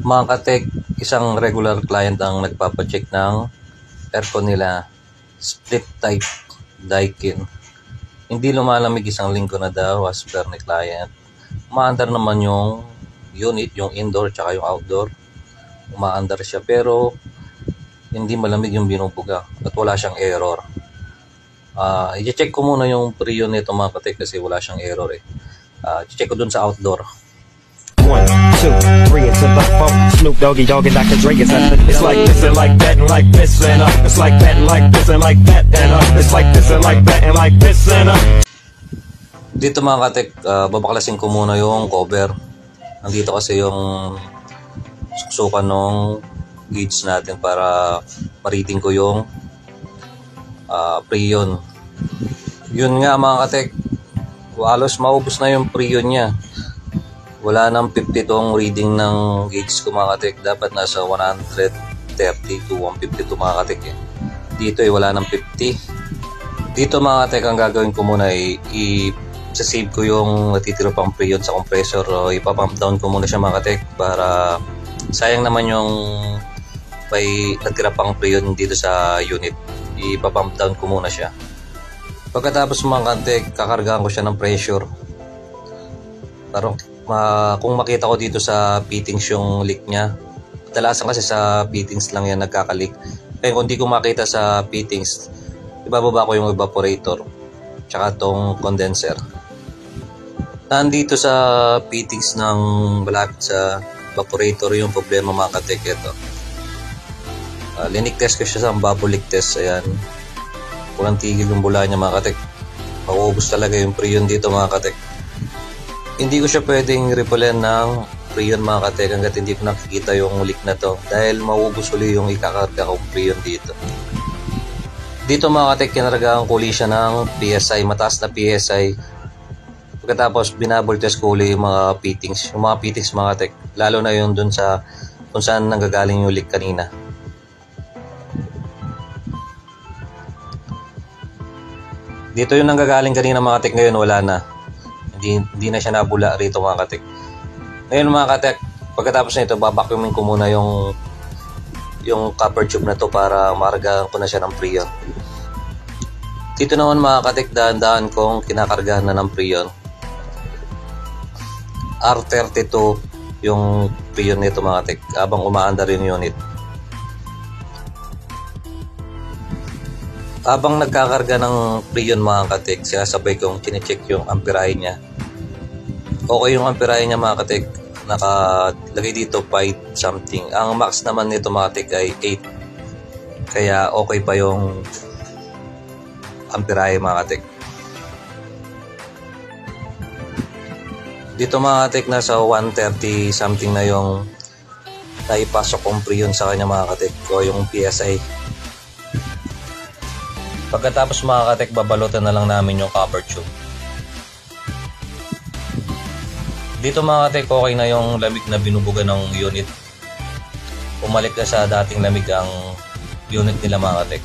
Mga katek, isang regular client ang nagpapacheck ng aircon nila, split type Daikin. Hindi lumalamig isang linggo na daw as per ni client. Umaandar naman yung unit, yung indoor tsaka yung outdoor. Umaandar siya pero hindi malamig yung binubuga at wala siyang error. I-check ko muna yung pre-unit nito mga katek kasi wala siyang error eh. I-check ko dun sa outdoor. 1, 2, 3, it's about 4. Snoop Doggy Dogg and Dr. Dre. It's like this and like that and like this and it's like that and like this and like that and it's like this and like that and like this and Dito mga katek, babaklasin ko muna yung cover. Nandito kasi yung suksukan ng gauge natin para ma-reading ko yung preon. Yun nga mga katek, halos maubos na yung preon niya. Wala nang 50 tong reading ng gauge ko mga katek. Dapat nasa 130 to 150 to mga katek eh. Dito wala nang 50. Dito mga katek, ang gagawin ko muna ay i-save ko yung natitiro pang preon sa compressor o ipapump down ko muna siya mga katek para sayang naman yung may natira pang preon dito sa unit. Ipapump down ko muna siya. Pagkatapos mga katek, kakargahan ko siya ng pressure. Parang kung makita ko dito sa fittings yung leak niya, kadalasan kasi sa fittings lang yan nagkakalik. Kaya kung di ko makita sa fittings, ibababa ko yung evaporator tsaka tong condenser. Nandito sa fittings ng malapit sa evaporator yung problema mga katek. Ito linik test ko siya sa bubble leak test. Ayan, walang tigil yung bula niya mga katek. Mauubos talaga yung preon dito mga katek. Hindi ko siya pwedeng repulan ng preon mga katek hanggat hindi ko nakikita yung leak na to dahil mauubos uli yung ikakarga kong preon dito. Dito mga katek, kinaragahan ko uli siya ng PSI, mataas na PSI. Pagkatapos binabol test ko uli yung mga fittings. Yung mga fittings mga katek, lalo na yung dun sa kung saan nanggagaling yung leak kanina. Dito yung nanggagaling kanina mga katek, ngayon wala na. Hindi na siya nabula rito mga katek. Ngayon mga katek, pagkatapos nito babacuumin ko muna yung copper tube na to para maragahan ko na siya ng preon. Dito naman mga katek, dahan-dahan kong kinakargahan na ng preon. R32 yung preon nito mga katek habang umaandar yung unit. Habang nagkakarga ng preon mga katek, sinasabay kong chinecheck yung amperahe niya. Okay yung amperahe niya mga katek, nakalagay dito 5 something. Ang max naman nito mga katek ay 8. Kaya okay pa yung amperahe mga katek. Dito mga katek, nasa 130 something na yung naipasok kong preon sa kanya mga katek o yung PSI. Pagkatapos mga katek, babalutan na lang namin yung copper tube. Dito mga katek, okay na yung lamig na binubuga ng unit. Umalik na sa dating lamig ang unit nila mga katek.